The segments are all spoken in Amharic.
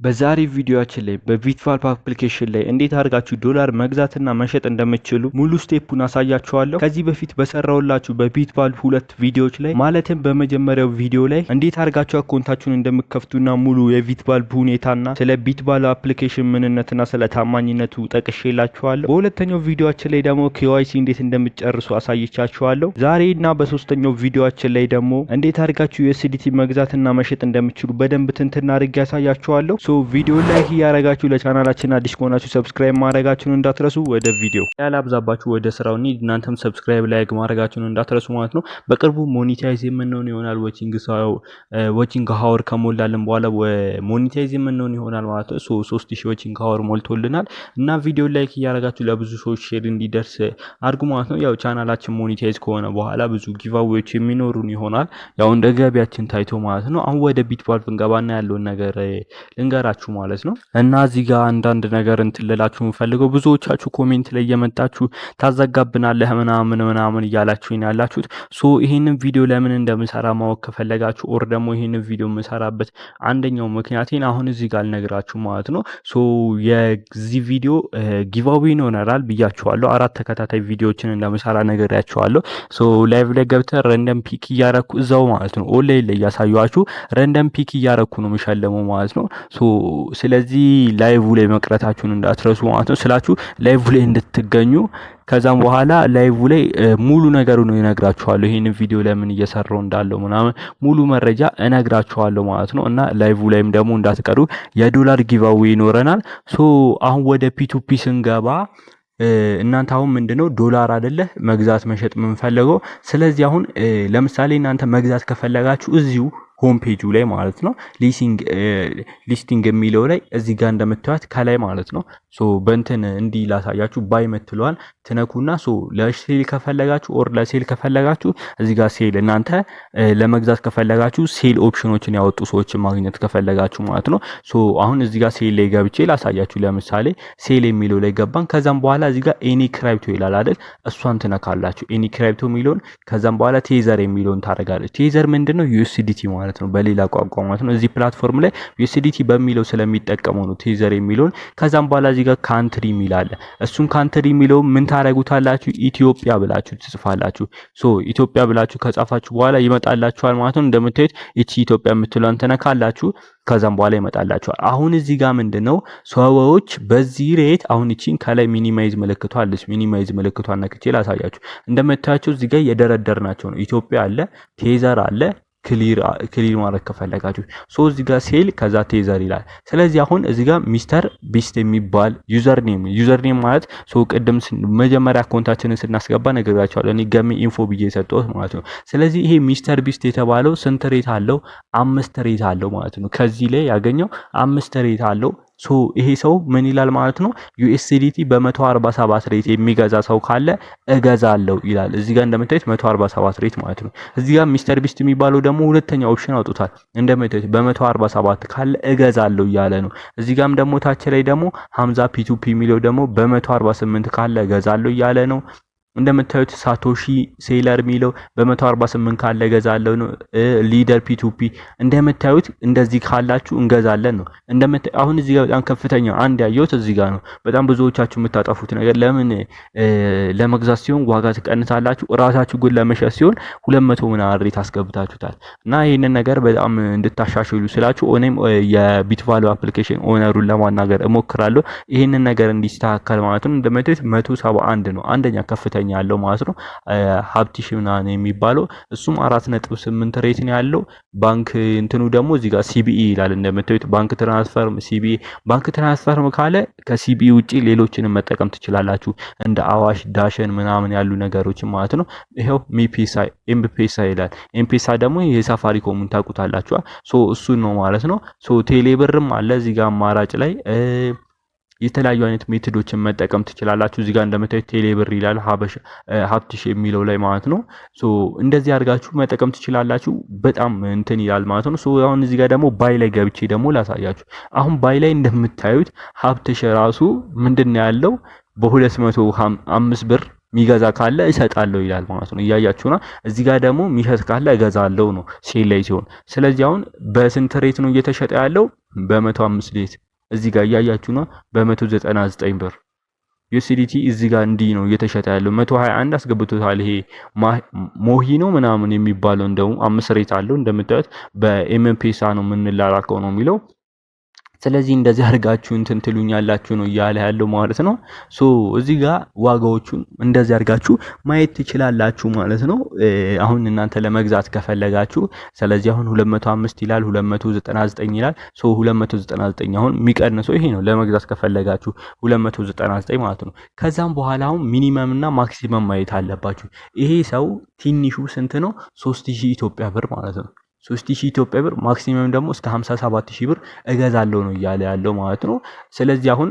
በዛሬ ቪዲዮአችን ላይ በቢትቫልቭ አፕሊኬሽን ላይ እንዴት አድርጋችሁ ዶላር መግዛትና መሸጥ እንደምትችሉ ሙሉ ስቴፑን አሳያችኋለሁ። ከዚህ በፊት በሰራውላችሁ በቢትቫልቭ ሁለት ቪዲዮዎች ላይ ማለትም በመጀመሪያው ቪዲዮ ላይ እንዴት አድርጋችሁ አካውንታችሁን እንደምትከፍቱና ሙሉ የቢትቫልቭ ሁኔታና ስለ ቢትቫልቭ አፕሊኬሽን ምንነትና ስለ ታማኝነቱ ጠቅሼላችኋለሁ። በሁለተኛው ቪዲዮአችን ላይ ደግሞ KYC እንዴት እንደምትጨርሱ አሳይቻችኋለሁ። ዛሬና በሶስተኛው ቪዲዮአችን ላይ ደግሞ እንዴት አድርጋችሁ USDT መግዛትና መሸጥ እንደምትችሉ በደንብ ትንትና አድርጌ ያሳያችኋለሁ። ቪዲዮ ላይክ ያረጋችሁ ለቻናላችን አዲስ ከሆናችሁ ሰብስክራይብ ማድረጋችሁን እንዳትረሱ። ወደ ቪዲዮ ያላብዛባችሁ ወደ ስራው እንሂድ። እናንተም ሰብስክራይብ ላይክ ማድረጋችሁን እንዳትረሱ ማለት ነው። በቅርቡ ሞኔታይዝ የምንሆን ይሆናል። ዋቺንግ ሃወር ከሞላልን በኋላ ሞኔታይዝ የምንሆን ይሆናል ማለት ነው። 3000 ዋቺንግ ሃወር ሞልቶልናል እና ቪዲዮ ላይክ ያረጋችሁ ለብዙ ሰዎች ሼር እንዲደርስ አድርጉ ማለት ነው። ያው ቻናላችን ሞኔታይዝ ከሆነ በኋላ ብዙ ጊቫዌዎች የሚኖሩን ይሆናል። ያው እንደ ገቢያችን ታይቶ ማለት ነው። አሁን ወደ ቢትቫልቭ እንገባና ያለውን ነገር ልንገራችሁ ማለት ነው። እና እዚህ ጋር አንዳንድ ነገር እንትልላችሁ ፈልገው ብዙዎቻችሁ ኮሜንት ላይ እየመጣችሁ ታዘጋብናለህ ምናምን እያላችሁ ያላችሁት ይሄንን ቪዲዮ ለምን እንደምሰራ ማወቅ ከፈለጋችሁ ኦር ደግሞ ይሄንን ቪዲዮ የምሰራበት አንደኛው ምክንያቴን አሁን እዚህ ጋር ልነግራችሁ ማለት ነው። የዚህ ቪዲዮ ጊቫዌ ይኖራል ብያችኋለሁ። 4 ተከታታይ ቪዲዮዎችን እንደምሰራ ነግሬያችኋለሁ። ላይቭ ላይ ገብተህ ረንደም ፒክ እያረኩ እዛው ማለት ነው ኦንላይን ላይ ያሳያችሁ ረንደም ፒክ እያረኩ ነው የምሸለመው ማለት ነው። ስለዚህ ላይቭ ላይ መቅረታችሁን እንዳትረሱ ማለት ነው። ስላችሁ ላይቭ ላይ እንድትገኙ ከዛም በኋላ ላይቭ ላይ ሙሉ ነገሩን እነግራችኋለሁ። ይሄንን ቪዲዮ ለምን እየሰራው እንዳለው ምናምን ሙሉ መረጃ እነግራችኋለሁ ማለት ነው። እና ላይቭ ላይም ደግሞ እንዳትቀሩ የዶላር ጊቫዌ ይኖረናል። አሁን ወደ ፒቱፒ ስንገባ እናንተ አሁን ምንድነው ዶላር አይደለ መግዛት መሸጥ የምንፈልገው። ስለዚህ አሁን ለምሳሌ እናንተ መግዛት ከፈለጋችሁ እዚሁ ሆም ፔጁ ላይ ማለት ነው ሊስቲንግ የሚለው ላይ እዚህ ጋር እንደምታዩት ከላይ ማለት ነው በእንትን እንዲህ ላሳያችሁ ባይ መትሏል ትነኩና ለሴል ከፈለጋችሁ ኦር ለሴል ከፈለጋችሁ እዚህ ጋር ሴል እናንተ ለመግዛት ከፈለጋችሁ ሴል ኦፕሽኖችን ያወጡ ሰዎችን ማግኘት ከፈለጋችሁ ማለት ነው። አሁን እዚህ ጋር ሴል ላይ ገብቼ ላሳያችሁ። ለምሳሌ ሴል የሚለው ላይ ገባን። ከዛም በኋላ እዚህ ጋር ኤኒ ክሪፕቶ ይላል አይደል? እሷን ትነካላችሁ ኤኒ ክሪፕቶ የሚለውን። ከዛም በኋላ ቴዘር የሚለውን ታደርጋለች። ቴዘር ምንድነው? USDT ማለት ነው በሌላ ቋንቋ ማለት ነው። እዚህ ፕላትፎርም ላይ USDT በሚለው ስለሚጠቀሙ ነው ቴዘር የሚለውን። ከዛም በኋላ እዚህ ጋር ካንትሪ የሚላል እሱን ካንትሪ የሚለው ምን ታረጉታላችሁ? ኢትዮጵያ ብላችሁ ትጽፋላችሁ። ኢትዮጵያ ብላችሁ ከጻፋችሁ በኋላ ይመጣላችኋል ማለት ነው። እንደምታዩት እቺ ኢትዮጵያ የምትለውን ተነካላችሁ። ከዛም በኋላ ይመጣላችኋል። አሁን እዚህ ጋር ምንድነው ሰዎች በዚህ ሬት አሁን እቺን ከላይ ሚኒማይዝ ምልክቷ አለች። ሚኒማይዝ ምልክቷን ነክቼ ላሳያችሁ። እንደምታያችሁ እዚህ ጋር የደረደርናቸው ነው። ኢትዮጵያ አለ፣ ቴዘር አለ፣ ክሊር ማድረግ ከፈለጋችሁ እዚህ ጋር ሴል ከዛ ቴዘር ይላል። ስለዚህ አሁን እዚህ ጋር ሚስተር ቢስት የሚባል ዩዘር ኔም ማለት ቅድም መጀመሪያ አካውንታችንን ስናስገባ ነግራችኋለሁ እኔ ገሚ ኢንፎ ብዬ የሰጠሁት ማለት ነው። ስለዚህ ይሄ ሚስተር ቢስት የተባለው ስንት ሬት አለው? 5 ሬት አለው ማለት ነው። ከዚህ ላይ ያገኘው 5 ሬት አለው። ይሄ ሰው ምን ይላል ማለት ነው? USDT በ147 ሬት የሚገዛ ሰው ካለ እገዛለሁ ይላል። እዚህ ጋር እንደምታዩት 147 ሬት ማለት ነው። እዚህ ጋር ሚስተር ቢስት የሚባለው ደግሞ ሁለተኛ ኦፕሽን አውጥቷል። እንደምታዩት በ147 ካለ እገዛለሁ እያለ ነው። እዚህ ጋርም ደግሞ ታች ላይ ደግሞ ሀምዛ ፒቱፒ የሚለው ደግሞ በ148 ካለ እገዛለሁ እያለ ነው። እንደምታዩት ሳቶሺ ሴለር የሚለው በ148 ካለ ገዛለው ነው። ሊደር ፒቱፒ እንደምታዩት እንደዚህ ካላችሁ እንገዛለን ነው። አሁን እዚህ ጋር በጣም ከፍተኛ አንድ ያየሁት እዚህ ጋር ነው። በጣም ብዙዎቻችሁ የምታጠፉት ነገር ለምን ለመግዛት ሲሆን ዋጋ ትቀንሳላችሁ፣ ራሳችሁ ግን ለመሸጥ ሲሆን 200 ምናምን ሬት አስገብታችሁታል። እና ይሄንን ነገር በጣም እንድታሻሽሉ ስላችሁ እኔም የቢትቫልቭ አፕሊኬሽን ኦነሩን ለማናገር እሞክራለሁ ይሄንን ነገር እንዲስተካከል ማለት ነው። እንደምታዩት 171 ነው አንደኛ ከፍተኛ ያለው ማለት ነው። ሀብቲሽ ምናምን የሚባለው እሱም 4.8 ሬት ነው ያለው። ባንክ እንትኑ ደግሞ እዚህ ጋር CBE ይላል። እንደምታዩት ባንክ ትራንስፈር ካለ ከCBE ውጪ ሌሎችንም መጠቀም ትችላላችሁ እንደ አዋሽ፣ ዳሸን ምናምን ያሉ ነገሮች ማለት ነው። ይሄው ኤምፔሳ ይላል። ኤምፔሳ ደግሞ የሳፋሪኮም ታውቁታላችሁ። እሱን ነው ማለት ነው። ቴሌብርም አለ እዚህ ጋር አማራጭ ላይ የተለያዩ አይነት ሜቶዶችን መጠቀም ትችላላችሁ። እዚህ ጋር እንደምታዩት ቴሌብር ይላል ሀብትሽ የሚለው ላይ ማለት ነው። እንደዚህ አድርጋችሁ መጠቀም ትችላላችሁ። በጣም እንትን ይላል ማለት ነው። አሁን እዚህ ጋር ደግሞ ባይ ላይ ገብቼ ደግሞ ላሳያችሁ። አሁን ባይ ላይ እንደምታዩት ሀብትሽ ራሱ ምንድነው ያለው በ205 ብር ሚገዛ ካለ እሰጣለሁ ይላል ማለት ነው። እያያችሁና እዚህ ጋር ደግሞ ሚሸጥ ካለ እገዛለሁ ነው ሴል ላይ ሲሆን። ስለዚህ አሁን በስንት ሬት ነው እየተሸጠ ያለው? በ105 ዴት እዚህ ጋር እያያችሁ ነው። በ199 ብር ዩኤስዲቲ እዚህ ጋር እንዲህ ነው እየተሸጠ ያለው። 121 አስገብቶታል። ይሄ ሞሂ ነው ምናምን የሚባለው እንደው 5 ሬት አለው እንደምታዩት። በኤምፔሳ ነው የምንላላከው ነው የሚለው። ስለዚህ እንደዚህ አድርጋችሁ እንትን ትሉኛላችሁ ነው እያለ ያለው ማለት ነው። ሶ እዚህ ጋር ዋጋዎቹን እንደዚህ አድርጋችሁ ማየት ትችላላችሁ ማለት ነው። አሁን እናንተ ለመግዛት ከፈለጋችሁ ስለዚህ አሁን 205 ይላል 299 ይላል። ሶ 299 አሁን የሚቀንሰው ይሄ ነው ለመግዛት ከፈለጋችሁ 299 ማለት ነው። ከዛም በኋላ አሁን ሚኒመም እና ማክሲመም ማየት አለባችሁ። ይሄ ሰው ትንሹ ስንት ነው? 3000 ኢትዮጵያ ብር ማለት ነው። 3000 ኢትዮጵያ ብር ማክሲመም ደግሞ እስከ 57000 ብር እገዛለሁ ነው እያለ ያለው ማለት ነው። ስለዚህ አሁን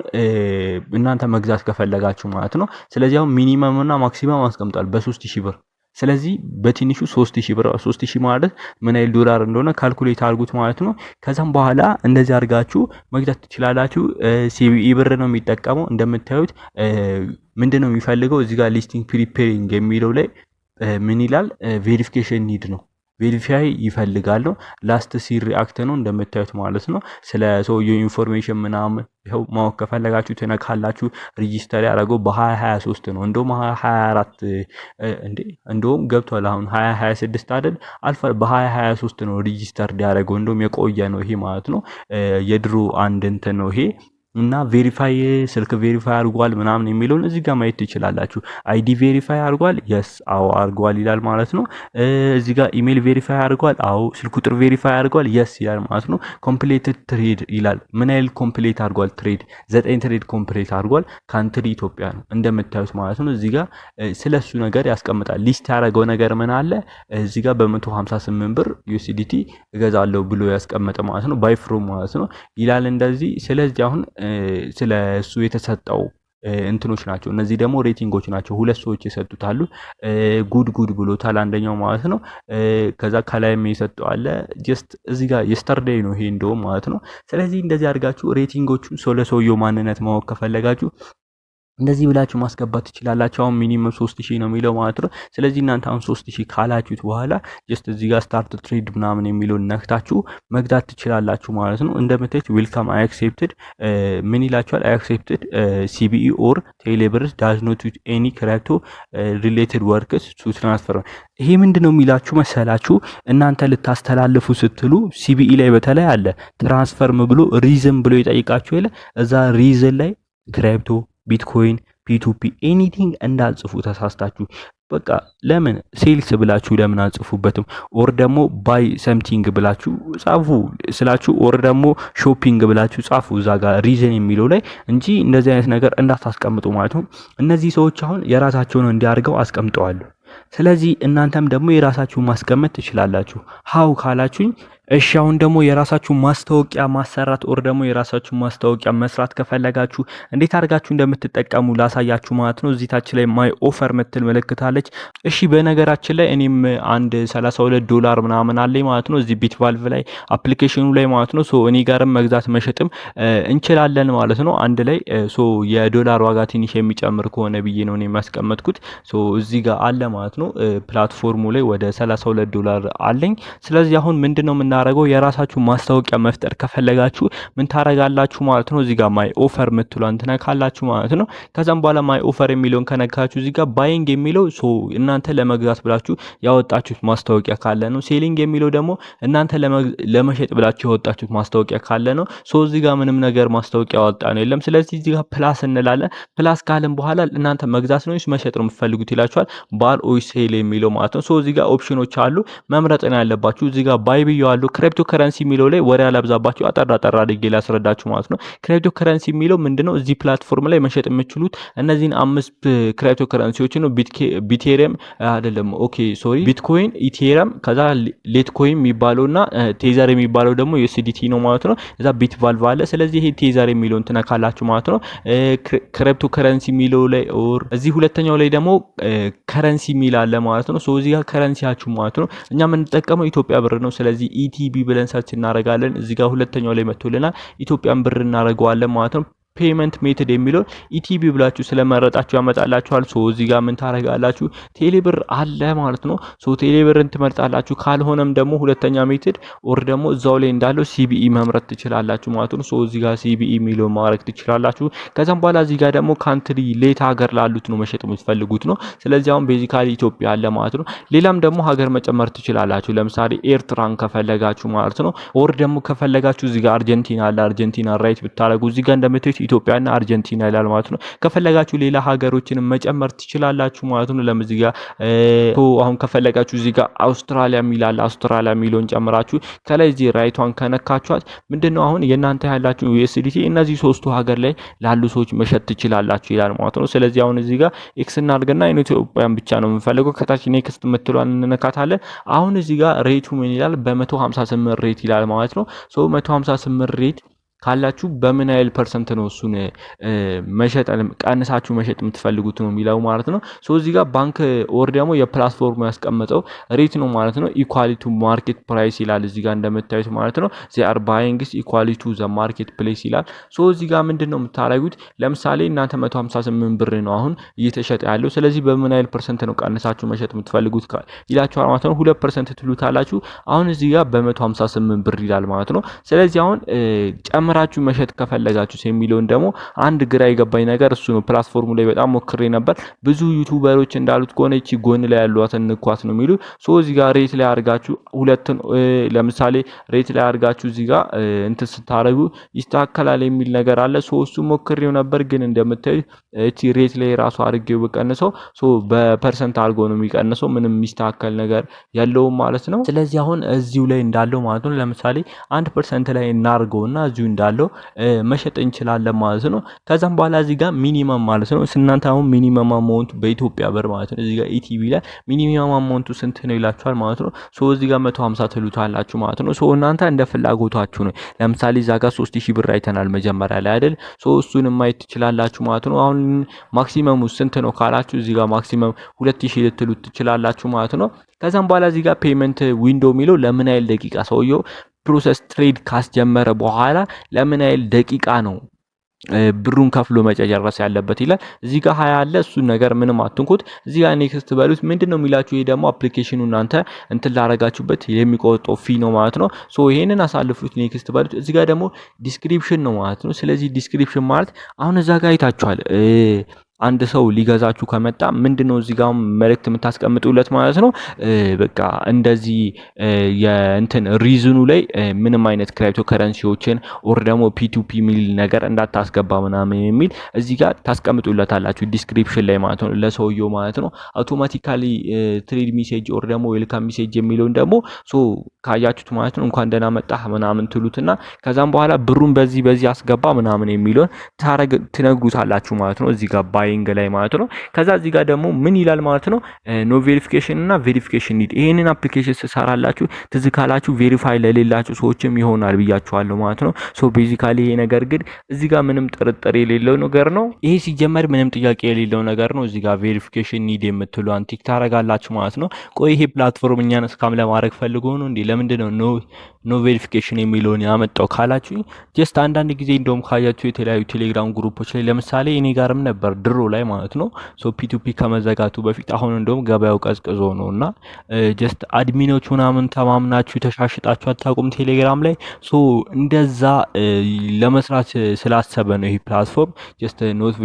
እናንተ መግዛት ከፈለጋችሁ ማለት ነው። ስለዚህ አሁን ሚኒመም እና ማክሲመም አስቀምጧል በ3000 ብር። ስለዚህ በትንሹ 3000 ብር 3000 ማለት ምን ያህል ዶላር እንደሆነ ካልኩሌት አድርጉት ማለት ነው። ከዛም በኋላ እንደዚህ አድርጋችሁ መግዛት ትችላላችሁ። ሲቢኢ ብር ነው የሚጠቀመው እንደምታዩት። ምንድነው የሚፈልገው እዚህ ጋር ሊስቲንግ ፕሪፔሪንግ የሚለው ላይ ምን ይላል? ቬሪፊኬሽን ኒድ ነው ቬሪፋይ ይፈልጋል ነው። ላስት ሲር ሪአክት ነው እንደምታዩት ማለት ነው። ስለ ሰውየው ኢንፎርሜሽን ምናምን ይኸው ማወቅ ከፈለጋችሁ ትነካላችሁ። ሬጂስተር ያደረገው በ2023 ነው። እንደውም 2024 እንደውም ገብቷል። አሁን 2026 አይደል አልፋ በ2023 ነው ሬጂስተር ያደረገው። እንደውም የቆየ ነው ይሄ ማለት ነው። የድሮ አንድ እንትን ነው ይሄ እና ቬሪፋይ ስልክ ቬሪፋይ አድርጓል ምናምን የሚለውን እዚህ ጋር ማየት ትችላላችሁ። አይዲ ቬሪፋይ አድርጓል የስ አዎ አድርጓል ይላል ማለት ነው። እዚህ ጋር ኢሜል ቬሪፋይ አድርጓል አዎ፣ ስልክ ቁጥር ቬሪፋይ አድርጓል የስ ይላል ማለት ነው። ኮምፕሌትድ ትሬድ ይላል። ምን ያህል ኮምፕሌት አድርጓል? ትሬድ 9 ትሬድ ኮምፕሌት አድርጓል። ካንትሪ ኢትዮጵያ ነው እንደምታዩት ማለት ነው። እዚህ ጋር ስለሱ ነገር ያስቀምጣል። ሊስት ያደረገው ነገር ምን አለ እዚህ ጋር በ158 ብር ዩኤስዲቲ እገዛለሁ ብሎ ያስቀመጠ ማለት ነው። ባይ ፍሮም ማለት ነው ይላል እንደዚህ። ስለዚህ አሁን ስለ እሱ የተሰጠው እንትኖች ናቸው። እነዚህ ደግሞ ሬቲንጎች ናቸው። ሁለት ሰዎች የሰጡታሉ። ጉድ ብሎታል አንደኛው ማለት ነው። ከዛ ከላይም የሰጠው አለ። ጀስት እዚህ ጋር የስተርዴይ ነው ይሄ እንደውም ማለት ነው። ስለዚህ እንደዚህ አድርጋችሁ ሬቲንጎቹን ስለ ሰውየው ማንነት ማወቅ ከፈለጋችሁ እንደዚህ ብላችሁ ማስገባት ትችላላችሁ። አሁን ሚኒመም 3000 ነው የሚለው ማለት ነው። ስለዚህ እናንተ አሁን 3000 ካላችሁት በኋላ ጀስት እዚህ ጋር ስታርት ትሬድ ምናምን የሚለውን ነክታችሁ መግዛት ትችላላችሁ ማለት ነው። እንደምታዩት ዌልካም አይ አክሴፕትድ ምን ይላችኋል? አይ አክሴፕትድ ሲቢኢ ኦር ቴሌብርስ ዳዝ ኖት ዩዝ ኤኒ ክሪፕቶ ሪሌትድ ወርክስ ቱ ትራንስፈር። ይሄ ምንድነው የሚላችሁ መሰላችሁ? እናንተ ልታስተላልፉ ስትሉ ሲቢኢ ላይ በተለይ አለ ትራንስፈርም ብሎ ሪዝን ብሎ ይጠይቃችሁ የለ እዛ ሪዝን ላይ ክሪፕቶ ቢትኮይን ፒቱፒ ኤኒቲንግ እንዳልጽፉ ተሳስታችሁ። በቃ ለምን ሴልስ ብላችሁ ለምን አልጽፉበትም? ኦር ደግሞ ባይ ሰምቲንግ ብላችሁ ጻፉ ስላችሁ፣ ኦር ደግሞ ሾፒንግ ብላችሁ ጻፉ እዛ ጋር ሪዝን የሚለው ላይ እንጂ እንደዚህ አይነት ነገር እንዳታስቀምጡ ማለት ነው። እነዚህ ሰዎች አሁን የራሳቸውን እንዲያርገው አስቀምጠዋል። ስለዚህ እናንተም ደግሞ የራሳችሁን ማስቀመጥ ትችላላችሁ። ሃው ካላችሁኝ እሺ አሁን ደግሞ የራሳችሁ ማስታወቂያ ማሰራት ኦር ደግሞ የራሳችሁ ማስታወቂያ መስራት ከፈለጋችሁ እንዴት አድርጋችሁ እንደምትጠቀሙ ላሳያችሁ ማለት ነው። እዚህ ታች ላይ ማይ ኦፈር ምትል ምልክት አለች። እሺ በነገራችን ላይ እኔም አንድ $32 ምናምን አለኝ ማለት ነው እዚህ ቢትቫልቭ ላይ አፕሊኬሽኑ ላይ ማለት ነው። ሶ እኔ ጋርም መግዛት መሸጥም እንችላለን ማለት ነው አንድ ላይ። ሶ የዶላር ዋጋ ትንሽ የሚጨምር ከሆነ ብዬ ነው እኔ ማስቀመጥኩት። ሶ እዚህ ጋር አለ ማለት ነው ፕላትፎርሙ ላይ ወደ $32 አለኝ። ስለዚህ አሁን ምንድነው የምናደርገው የራሳችሁ ማስታወቂያ መፍጠር ከፈለጋችሁ ምን ታረጋላችሁ ማለት ነው። እዚህ ጋር ማይ ኦፈር ምትሏን ትነካላችሁ ማለት ነው። ከዛም በኋላ ማይ ኦፈር የሚለውን ከነካችሁ እዚህ ጋር ባይንግ የሚለው ሶ እናንተ ለመግዛት ብላችሁ ያወጣችሁት ማስታወቂያ ካለ ነው። ሴሊንግ የሚለው ደግሞ እናንተ ለመሸጥ ብላችሁ ያወጣችሁት ማስታወቂያ ካለ ነው። ሶ እዚህ ጋር ምንም ነገር ማስታወቂያ ያወጣ ነው የለም። ስለዚህ እዚህ ጋር ፕላስ እንላለን። ፕላስ ካለን በኋላ እናንተ መግዛት ነው ወይስ መሸጥ ነው የምትፈልጉት ይላችኋል። ባል ኦር ሴል የሚለው ማለት ነው። ሶ እዚህ ጋር ኦፕሽኖች አሉ መምረጥ ነው ያለባችሁ። እዚህ ጋር ባይ ብየዋለሁ። ክሪፕቶ ከረንሲ የሚለው ላይ ወሬ አላብዛባችሁ አጠራ አድርጌ ላስረዳችሁ ማለት ነው። ክሪፕቶ ከረንሲ የሚለው ምንድነው? እዚህ ፕላትፎርም ላይ መሸጥ የምትችሉት እነዚህን 5 ክሪፕቶ ከረንሲዎችን ነው። ቢቴሪየም አይደለም፣ ኦኬ ሶሪ፣ ቢትኮይን፣ ኢቴሪየም፣ ከዛ ሌትኮይን የሚባለውና ቴዘር የሚባለው ደግሞ ዩኤስዲቲ ነው ማለት ነው። እዛ ቢትቫልቭ አለ። ስለዚህ ይሄ ቴዘር የሚለውን ትነካላችሁ ማለት ነው። ክሪፕቶ ከረንሲ የሚለው ላይ ኦር እዚህ ሁለተኛው ላይ ደግሞ ከረንሲ የሚል አለ ማለት ነው። ሶ እዚህ ጋር ከረንሲያችሁ ማለት ነው። እኛ የምንጠቀመው ኢትዮጵያ ብር ነው። ስለዚህ ኢቲቢ ብለን ሰርች እናደርጋለን። እዚህ ጋር ሁለተኛው ላይ መጥቶልናል። ኢትዮጵያን ብር እናደርገዋለን ማለት ነው። ፔመንት ሜተድ የሚለው ኢቲቢ ብላችሁ ስለመረጣችሁ ያመጣላችኋል። ሶ እዚህ ጋር ምን ታረጋላችሁ? ቴሌብር አለ ማለት ነው። ሶ ቴሌብርን ትመርጣላችሁ። ካልሆነም ደግሞ ሁለተኛ ሜተድ ኦር ደግሞ እዛው ላይ እንዳለው ሲቢኢ መምረጥ ትችላላችሁ ማለት ነው። ሶ እዚህ ጋር ሲቢኢ የሚለው ማድረግ ትችላላችሁ። ከዛም በኋላ እዚህ ጋር ደግሞ ካንትሪ ሌት ሀገር ላሉት ነው መሸጥ የምትፈልጉት ነው። ስለዚህ አሁን ቤዚካሊ ኢትዮጵያ አለ ማለት ነው። ሌላም ደግሞ ሀገር መጨመር ትችላላችሁ። ለምሳሌ ኤርትራን ከፈለጋችሁ ማለት ነው። ኦር ደግሞ ከፈለጋችሁ እዚህ ጋር አርጀንቲና አለ። አርጀንቲና ራይት ብታረጉ እዚህ ጋር እንደምታዩት ኢትዮጵያና አርጀንቲና ይላል ማለት ነው። ከፈለጋችሁ ሌላ ሀገሮችን መጨመር ትችላላችሁ ማለት ነው። ለምን እዚህ ጋር አሁን ከፈለጋችሁ እዚህ ጋር አውስትራሊያ ሚላል አውስትራሊያ ሚሊዮን ጨምራችሁ ከላይ እዚህ ራይቷን ከነካችኋት ምንድነው አሁን የናንተ ያላችሁ ዩኤስዲቲ እነዚህ ሶስቱ ሀገር ላይ ላሉ ሰዎች መሸጥ ትችላላችሁ ይላል ማለት ነው። ስለዚህ አሁን እዚህ ጋር ኤክስ እናድርግና ኢትዮጵያን ብቻ ነው የምንፈልገው። ከታች ኔክስት የምትሏን እንነካታለን። አሁን እዚህ ጋር ሬቱ ምን ይላል? በ158 ሬት ይላል ማለት ነው። ሶ 158 ሬት ካላችሁ በምን ያህል ፐርሰንት ነው እሱን መሸጥ ቀንሳችሁ መሸጥ የምትፈልጉት ነው የሚለው ማለት ነው። ሶ እዚህ ጋር ባንክ ኦር ደግሞ የፕላትፎርሙ ያስቀመጠው ሬት ነው ማለት ነው። ኢኳሊ ቱ ማርኬት ፕራይስ ይላል እዚህ ጋር እንደምታዩት ማለት ነው። ዚ አር ባይንግስ ኢኳሊ ቱ ዘ ማርኬት ፕሌስ ይላል። ሶ እዚህ ጋር ምንድነው የምታረጉት? ለምሳሌ እናንተ 158 ብር ነው አሁን እየተሸጠ ያለው። ስለዚህ በምን ያህል ፐርሰንት ነው ቀንሳችሁ መሸጥ የምትፈልጉት ይላችኋል ማለት ነው። 2% ትሉታላችሁ። አሁን እዚህ ጋር በ158 ብር ይላል ማለት ነው። ስለዚህ አሁን ጨምራችሁ መሸጥ ከፈለጋችሁ የሚለውን ደግሞ አንድ ግራ የገባኝ ነገር እሱ ነው። ፕላትፎርሙ ላይ በጣም ሞክሬ ነበር። ብዙ ዩቲዩበሮች እንዳሉት ከሆነ እቺ ጎን ላይ ያሏትን ንኳት ነው የሚሉ። ሶ እዚህ ጋር ሬት ላይ አድርጋችሁ ሁለቱን ለምሳሌ ሬት ላይ አድርጋችሁ እዚህ ጋር እንትን ስታረጉ ይስተካከላል የሚል ነገር አለ። ሶ እሱ ሞክሬው ነበር፣ ግን እንደምታዩት እቺ ሬት ላይ ራሱ አድርጌው በቀንሰው ሶ በፐርሰንት አድርጎ ነው የሚቀንሰው። ምንም የሚስተካከል ነገር ያለውም ማለት ነው። ስለዚህ አሁን እዚሁ ላይ እንዳለው ማለት ነው። ለምሳሌ 1% ላይ እናርገውና እዚሁ እንዳለው መሸጥ እንችላለን ማለት ነው። ከዛም በኋላ እዚህ ጋር ሚኒመም ማለት ነው እናንተ አሁን ሚኒመም አማውንት በኢትዮጵያ ብር ማለት ነው እዚህ ጋር ኢቲቪ ላይ ሚኒመም አማውንቱ ስንት ነው ይላችኋል ማለት ነው። ሶ እዚህ ጋር 150 ትሉታላችሁ ማለት ነው። ሶ እናንተ እንደ ፍላጎታችሁ ነው። ለምሳሌ እዛ ጋር 3000 ብር አይተናል መጀመሪያ ላይ አይደል? ሶ እሱንም ማየት ትችላላችሁ ማለት ነው። አሁን ማክሲመሙ ስንት ነው ካላችሁ እዚህ ጋር ማክሲመም 2000 ልትሉት ትችላላችሁ ማለት ነው። ከዛም በኋላ እዚህ ጋር ፔመንት ዊንዶ የሚለው ለምን ያህል ደቂቃ ሰውየው ፕሮሰስ ትሬድ ካስጀመረ በኋላ ለምን ያህል ደቂቃ ነው ብሩን ከፍሎ መጨረስ ያለበት ይላል። እዚህ ጋር 20 አለ። እሱ ነገር ምንም አትንኩት። እዚህ ጋር ኔክስት በሉት። ምንድነው የሚላችሁ? ይሄ ደግሞ አፕሊኬሽኑ እናንተ እንትን ላረጋችሁበት የሚቆጠው ፊ ነው ማለት ነው። ሶ ይሄንን አሳልፉት፣ ኔክስት በሉት። እዚህ ጋር ደግሞ ዲስክሪፕሽን ነው ማለት ነው። ስለዚህ ዲስክሪፕሽን ማለት አሁን እዛ ጋር አይታችኋል። አንድ ሰው ሊገዛችሁ ከመጣ ምንድነው እዚህ ጋር መልእክት የምታስቀምጡለት ማለት ነው። በቃ እንደዚህ የእንትን ሪዝኑ ላይ ምንም አይነት ክሪፕቶ ከረንሲዎችን ኦር ደግሞ ፒቱፒ ሚል ነገር እንዳታስገባ ምናምን የሚል እዚህ ጋር ታስቀምጡለታላችሁ ዲስክሪፕሽን ላይ ማለት ነው ለሰውየው ማለት ነው። አውቶማቲካሊ ትሬድ ሜሴጅ ኦር ደግሞ ዌልካም ሜሴጅ የሚለውን ደግሞ ሶ ካያችሁት ማለት ነው እንኳን ደህና መጣህ ምናምን ትሉትና ከዛም በኋላ ብሩን በዚህ አስገባ ምናምን የሚለውን ትነግሩታላችሁ ማለት ነው እዚህ ጋር ባይንግ ላይ ማለት ነው። ከዛ እዚህ ጋር ደግሞ ምን ይላል ማለት ነው? ኖ ቬሪፊኬሽን እና ቬሪፊኬሽን ኒድ። ይሄንን አፕሊኬሽን ስሰራላችሁ ትዝ ካላችሁ ቬሪፋይ ለሌላችሁ ሰዎችም ይሆናል ብያችኋለሁ ማለት ነው። ሶ ቤዚካሊ ይሄ ነገር ግን እዚህ ጋር ምንም ጥርጥር የሌለው ነገር ነው። ይሄ ሲጀመር ምንም ጥያቄ የሌለው ነገር ነው። እዚህ ጋር ቬሪፊኬሽን ኒድ የምትሉ አንቲክ ታረጋላችሁ ማለት ነው። ቆይ ይሄ ፕላትፎርም እኛን ስካም ለማድረግ ፈልጎ ነው እንዴ? ለምንድነው ኖ ቬሪፊኬሽን የሚለውን ያመጣው ካላችሁ ጀስት አንዳንድ ጊዜ እንደውም ካያችሁ የተለያዩ ቴሌግራም ግሩፖች ላይ ለምሳሌ እኔ ጋርም ነበር ድሮ ላይ ማለት ነው። ሶ ፒቱፒ ከመዘጋቱ በፊት አሁን እንደውም ገበያው ቀዝቅዞ ነውና ጀስት አድሚኖች ምናምን ተማምናችሁ ተሻሽጣችሁ አታውቁም ቴሌግራም ላይ። ሶ እንደዛ ለመስራት ስላሰበ ነው ይሄ ፕላትፎርም ጀስት ኖት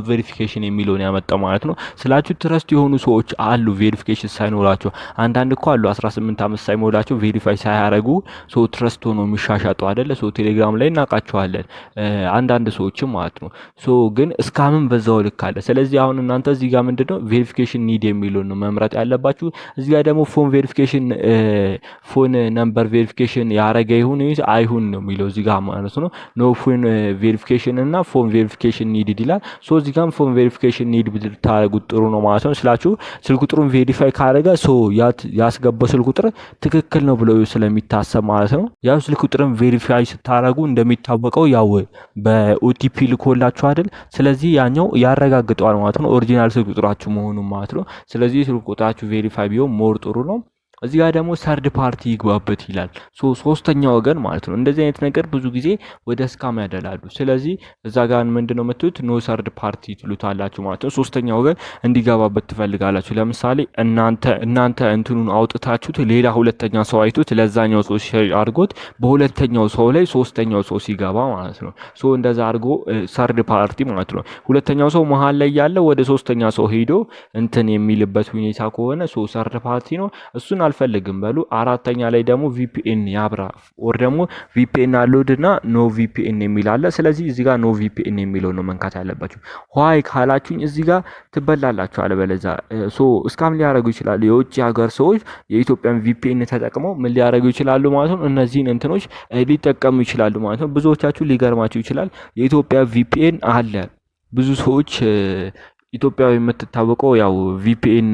ቬሪፊኬሽን የሚለውን ያመጣው ማለት ነው። ስላችሁ ትረስት የሆኑ ሰዎች አሉ ቬሪፊኬሽን ሳይኖራቸው። አንዳንድ እኮ አሉ 18 ዓመት ሳይሞላቸው ቬሪፋይ ሳያረጉ ሶ ትረስት ሆኖ የሚሻሻጡ አይደለ? ሶ ቴሌግራም ላይ እናውቃቸዋለን አንዳንድ ሰዎችም ማለት ነው። ሶ ግን እስካምን በዛው ልክ አለ። ስለዚህ አሁን እናንተ እዚህ ጋር ምንድነው ቬሪፊኬሽን ኒድ የሚለው ነው መምረጥ ያለባችሁ። እዚህ ጋር ደግሞ ፎን ቬሪፊኬሽን ፎን ነምበር ቬሪፊኬሽን ያረገ ይሁን አይሁን ነው የሚለው እዚህ ጋር ማለት ነው። ኖ ፎን ቬሪፊኬሽን እና ፎን ቬሪፊኬሽን ኒድ ይላል። ሶ እዚህ ጋር ፎን ቬሪፊኬሽን ኒድ ብታረጉት ጥሩ ነው ማለት ነው። ስላችሁ ስልክ ቁጥሩን ቬሪፋይ ካረገ ሶ ያስገባው ስልክ ቁጥር ትክክል ነው ብለው ስለሚታሰብ ማለት ነው። ያው ስልክ ቁጥርን ቬሪፋይ ስታረጉ እንደሚታወቀው ያው በኦቲፒ ልኮላችሁ አይደል? ስለዚህ ያኛው ያረጋግጠዋል ማለት ነው ኦሪጂናል ስልክ ቁጥራችሁ መሆኑን ማለት ነው። ስለዚህ ስልክ ቁጥራችሁ ቬሪፋይ ቢሆን ሞር ጥሩ ነው። እዚህ ጋር ደግሞ ሰርድ ፓርቲ ይግባበት ይላል። ሶስተኛ ወገን ማለት ነው። እንደዚህ አይነት ነገር ብዙ ጊዜ ወደ ስካም ያደላሉ። ስለዚህ እዛ ጋር ምንድነው የምትሉት? ኖ ሰርድ ፓርቲ ትሉታላችሁ ማለት ነው። ሶስተኛ ወገን እንዲገባበት ትፈልጋላችሁ። ለምሳሌ እናንተ እንትኑን አውጥታችሁት ሌላ ሁለተኛ ሰው አይቶት ለዛኛው ሰው ሼር አድርጎት በሁለተኛው ሰው ላይ ሶስተኛው ሰው ሲገባ ማለት ነው። እንደዛ አድርጎ ሰርድ ፓርቲ ማለት ነው። ሁለተኛው ሰው መሀል ላይ ያለው ወደ ሶስተኛ ሰው ሄዶ እንትን የሚልበት ሁኔታ ከሆነ ሰርድ ፓርቲ ነው። እሱን አልፈልግም በሉ። አራተኛ ላይ ደግሞ ቪፒኤን ያብራ ወር ደግሞ ቪፒኤን አሎድ እና ኖ ቪፒኤን የሚል አለ። ስለዚህ እዚህ ጋር ኖ ቪፒኤን የሚለው ነው መንካት ያለባችሁ። ዋይ ካላችሁኝ እዚህ ጋር ትበላላችሁ። አለበለዛ እስካም ሊያደርጉ ይችላሉ። የውጭ ሀገር ሰዎች የኢትዮጵያን ቪፒኤን ተጠቅመው ምን ሊያደርጉ ይችላሉ ማለት ነው። እነዚህን እንትኖች ሊጠቀሙ ይችላሉ ማለት ነው። ብዙዎቻችሁ ሊገርማችሁ ይችላል። የኢትዮጵያ ቪፒኤን አለ። ብዙ ሰዎች ኢትዮጵያዊ የምትታወቀው ያው ቪፒኤን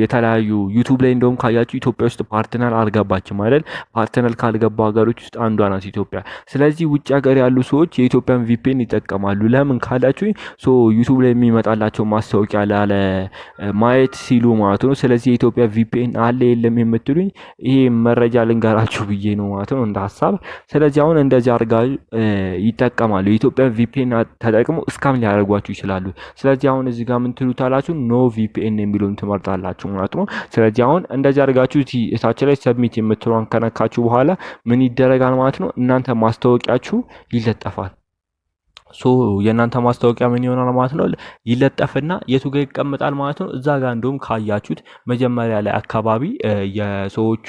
የተለያዩ ዩቲዩብ ላይ እንደውም ካያችሁ ኢትዮጵያ ውስጥ ፓርትነር አልገባችም አይደል? ፓርትነር ካልገባ ሀገሮች ውስጥ አንዷ ናት ኢትዮጵያ። ስለዚህ ውጭ ሀገር ያሉ ሰዎች የኢትዮጵያን ቪፒኤን ይጠቀማሉ። ለምን ካላችሁ ዩቲዩብ ላይ የሚመጣላቸው ማስታወቂያ ላለ ማየት ሲሉ ማለት ነው። ስለዚህ የኢትዮጵያ ቪፒኤን አለ የለም የምትሉኝ ይሄ መረጃ ልንገራችሁ ብዬ ነው ማለት ነው እንደ ሀሳብ። ስለዚህ አሁን እንደዚህ አድርጋ ይጠቀማሉ። የኢትዮጵያን ቪፒኤን ተጠቅሞ እስካም ሊያደርጓችሁ ይችላሉ። ስለዚህ አሁን እዚህ ጋር ምን ትሉታላችሁ? ኖ ቪፒኤን የሚለውን ትመርጣላችሁ ማለት ነው። ስለዚህ አሁን እንደዚህ አድርጋችሁ እታች ላይ ሰብሚት የምትለውን ከነካችሁ በኋላ ምን ይደረጋል ማለት ነው? እናንተ ማስታወቂያችሁ ይለጠፋል። የእናንተ ማስታወቂያ ምን ይሆናል ማለት ነው? ይለጠፍና የቱ ጋር ይቀመጣል ማለት ነው? እዛ ጋር እንደውም ካያችሁት መጀመሪያ ላይ አካባቢ የሰዎቹ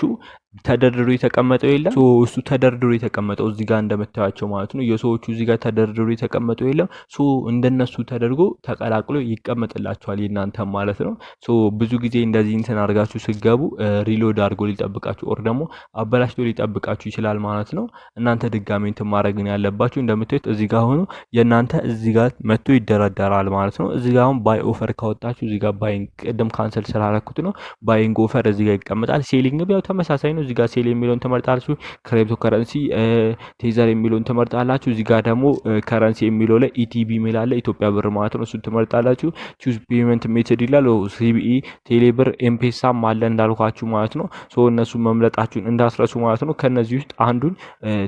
ተደርድሮ የተቀመጠው የለም። እሱ ተደርድሮ የተቀመጠው እዚህ ጋር እንደምታዩቸው ማለት ነው። የሰዎቹ እዚህ ጋር ተደርድሮ የተቀመጠው የለም። እንደነሱ ተደርጎ ተቀላቅሎ ይቀመጥላችኋል የእናንተ ማለት ነው። ብዙ ጊዜ እንደዚህ እንትን አድርጋችሁ ስገቡ ሪሎድ አድርጎ ሊጠብቃችሁ ኦር ደግሞ አበላሽቶ ሊጠብቃችሁ ይችላል ማለት ነው። እናንተ ድጋሜ እንትን ማድረግ ነው ያለባችሁ። እንደምታዩት እዚህ ጋር ሆኖ የእናንተ እዚህ ጋር መጥቶ ይደረደራል ማለት ነው። እዚህ ጋር አሁን ባይ ኦፈር ካወጣችሁ እዚህ ጋር ባይንግ ቅድም ካንሰል ስላደረኩት ነው ባይንግ ኦፈር እዚህ ጋር ይቀመጣል። ሴሊንግ ያው ተመሳሳይ ነው። እዚህ ጋር ሴል የሚለውን ትመርጣላችሁ። ክሪፕቶ ከረንሲ ቴዘር የሚለውን ትመርጣላችሁ። እዚህ ጋር ደግሞ ከረንሲ የሚለው ላይ ኢቲቢ የሚል አለ ኢትዮጵያ ብር ማለት ነው። እሱን ትመርጣላችሁ። ቹዝ ፔመንት ሜተድ ይላል። ሲቢኢ፣ ቴሌብር፣ ኤምፔሳም አለ እንዳልኳችሁ ማለት ነው። እነሱ መምረጣችሁን እንዳስረሱ ማለት ነው። ከነዚህ ውስጥ አንዱን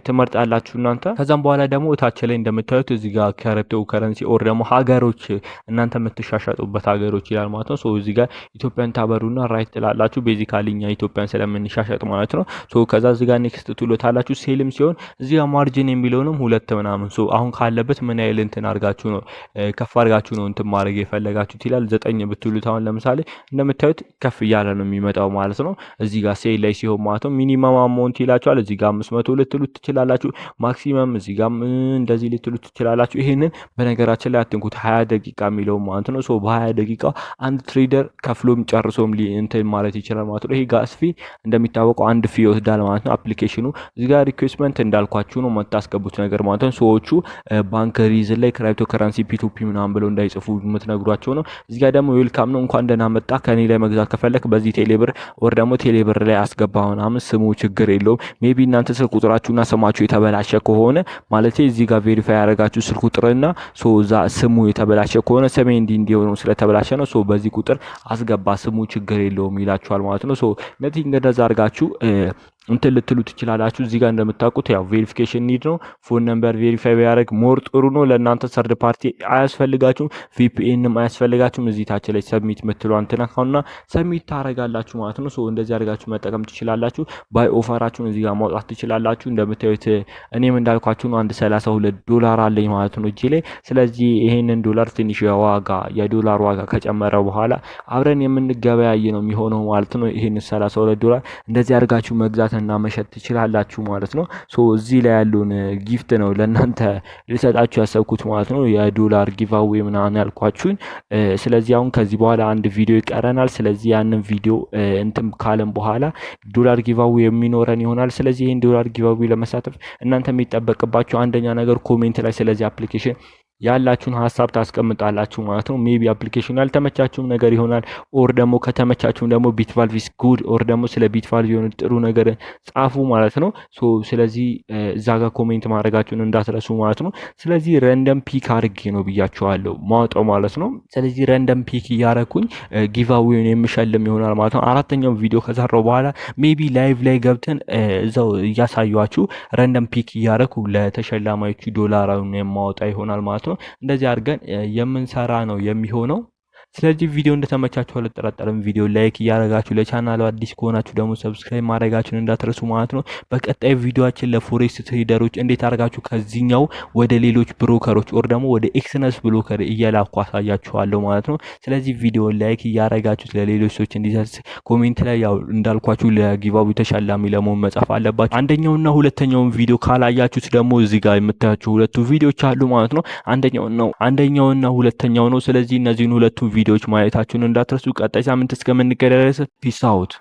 ትመርጣላችሁ እናንተ። ከዛም በኋላ ደግሞ እታች ላይ እንደምታዩት እዚህ ጋር ክሪፕቶ ከረንሲ ኦር ደግሞ ሀገሮች እናንተ የምትሻሻጡበት ሀገሮች ይላል ማለት ነው። ኢዚህ ጋር ኢትዮጵያን ታበሩና ራይት ትላላችሁ። ቤዚካሊ እኛ ኢትዮጵያን ስለምንሻሻጥ ማለት ነው። ከዛ እዚህ ጋር ኔክስት ትሉታላችሁ። ሴልም ሲሆን እዚህ ጋር ማርጂን የሚለውንም 2 ምናምን አሁን ካለበት ምን ያህል እንትን አድርጋችሁ ነው ከፍ አድርጋችሁ ነው እንትን ማድረግ የፈለጋችሁት ይላል። 9 ብትሉት አሁን ለምሳሌ እንደምታዩት ከፍ እያለ ነው የሚመጣው ማለት ነው። እዚህ ጋር ሴል ላይ ሲሆን ማለት ነው ሚኒመም አማውንት ይላችኋል። እዚህ ጋር 500 ልትሉት ትችላላችሁ። ማክሲመም እዚህ ጋር እንደዚህ ልትሉት ትችላላችሁ። ይሄንን በነገራችን ላይ አትንኩት 20 ደቂቃ የሚለው ማለት ነው። በ20 ደቂቃ አንድ ትሬደር ከፍሎም ጨርሶም እንትን ማለት ይችላል ማለት ነው። ይሄ ጋስ ፊ እንደሚታወቀው አንድ ፊ ይወስዳል ማለት ነው አፕሊኬሽኑ። እዚህ ጋር ሪኩዌስትመንት እንዳልኳችሁ ነው የምታስገቡት ነገር ማለት ነው። ሰዎቹ ባንክ ሪዝን ላይ ክሪፕቶ ከረንሲ ፒቱፒ ምናምን ብለው እንዳይጽፉ የምትነግሯቸው ነው። እዚህ ጋር ደግሞ ዌልካም ነው እንኳን ደህና መጣ ከኔ ላይ መግዛት ከፈለክ በዚህ ቴሌብር ወር ደግሞ ቴሌብር ላይ አስገባ ምናምን ስሙ ችግር የለውም። ሜቢ እናንተ ስልክ ቁጥራችሁና ስማችሁ የተበላሸ ከሆነ ማለት እዚህ ጋር ቬሪፋይ ያደረጋችሁ ስልክ ቁጥርና እዛ ስሙ የተበላሸ ከሆነ ስሜ እንዲሆነው ስለተበላሸ ነው በዚህ ቁጥር አስገባ ስሙ ችግር የለውም ይላችኋል ማለት ነው። ነቲንግ እንደዛ አድርጋችሁ እንትን ልትሉ ትችላላችሁ። እዚህ ጋር እንደምታውቁት ያው ቬሪፊኬሽን ኒድ ነው። ፎን ነምበር ቬሪፋይ ቢያደርግ ሞር ጥሩ ነው ለእናንተ። ሰርድ ፓርቲ አያስፈልጋችሁም፣ ቪፒኤንም አያስፈልጋችሁም። እዚህ ታች ላይ ሰብሚት የምትለው አንተናካውና ሰብሚት ታረጋላችሁ ማለት ነው። እንደዚህ አድርጋችሁ መጠቀም ትችላላችሁ። ባይ ኦፈራችሁን እዚህ ጋር ማውጣት ትችላላችሁ። እንደምታዩት እኔም እንዳልኳችሁ ነው አንድ $32 አለኝ ማለት ነው እጄ ላይ። ስለዚህ ይሄንን ዶላር ትንሽ የዶላር ዋጋ ከጨመረ በኋላ አብረን የምንገበያይ ነው የሚሆነው ማለት ነው። ይሄን $32 እንደዚህ አድርጋችሁ መግዛት እና መሸጥ ትችላላችሁ ማለት ነው። እዚህ ላይ ያለውን ጊፍት ነው ለእናንተ ልሰጣችሁ ያሰብኩት ማለት ነው። የዶላር ጊቫዌ ምናምን ያልኳችሁን። ስለዚህ አሁን ከዚህ በኋላ አንድ ቪዲዮ ይቀረናል። ስለዚህ ያንን ቪዲዮ እንትን ካለም በኋላ ዶላር ጊቫዌ የሚኖረን ይሆናል። ስለዚህ ይህን ዶላር ጊቫዌ ለመሳተፍ እናንተ የሚጠበቅባችሁ አንደኛ ነገር ኮሜንት ላይ ስለዚህ አፕሊኬሽን ያላችሁን ሀሳብ ታስቀምጣላችሁ ማለት ነው። ሜቢ አፕሊኬሽኑ ያልተመቻችሁም ነገር ይሆናል። ኦር ደግሞ ከተመቻችሁም ደግሞ ቢትቫልቭ ኢዝ ጉድ ኦር ደግሞ ስለ ቢትቫልቭ የሆነ ጥሩ ነገር ጻፉ ማለት ነው። ስለዚህ እዛ ጋር ኮሜንት ማድረጋችሁን እንዳትረሱ ማለት ነው። ስለዚህ ረንደም ፒክ አድርጌ ነው ብያችኋለሁ ማውጣው ማለት ነው። ስለዚህ ረንደም ፒክ እያረኩኝ ጊቫዌውን የምሸልም ይሆናል ማለት ነው። አራተኛው ቪዲዮ ከሰራው በኋላ ሜቢ ላይቭ ላይ ገብተን እዛው እያሳዩአችሁ ረንደም ፒክ እያረኩ ለተሸላማዮቹ ዶላራውን የማወጣ ይሆናል ማለት ነው። እንደዚህ አድርገን የምንሰራ ነው የሚሆነው። ስለዚህ ቪዲዮ እንደተመቻችሁ አልጠራጠርም። ቪዲዮ ላይክ እያደረጋችሁ ለቻናሉ አዲስ ከሆናችሁ ደግሞ ሰብስክራይብ ማድረጋችሁን እንዳትረሱ ማለት ነው። በቀጣይ ቪዲዮአችን ለፎሬክስ ትሬደሮች እንዴት አድርጋችሁ ከዚህኛው ወደ ሌሎች ብሮከሮች ኦር ደግሞ ወደ ኤክስነስ ብሮከር እየላኩ አሳያችኋለሁ ማለት ነው። ስለዚህ ቪዲዮ ላይክ እያደረጋችሁ ለሌሎች ሰዎች እንዲደርስ ኮሜንት ላይ ያው እንዳልኳችሁ ለጊቫዊ ተሸላሚ ለመሆን መጻፍ አለባችሁ። አንደኛውና ሁለተኛውን ቪዲዮ ካላያችሁት ደግሞ እዚህ ጋር የምታያችሁ ሁለቱ ቪዲዮዎች አሉ ማለት ነው። አንደኛውና ሁለተኛው ነው። ስለዚህ እነዚህን ሁለቱ ቪዲዮዎች ማየታችሁን እንዳትረሱ። ቀጣይ ሳምንት እስከምንገናኝ ፒስ አውት።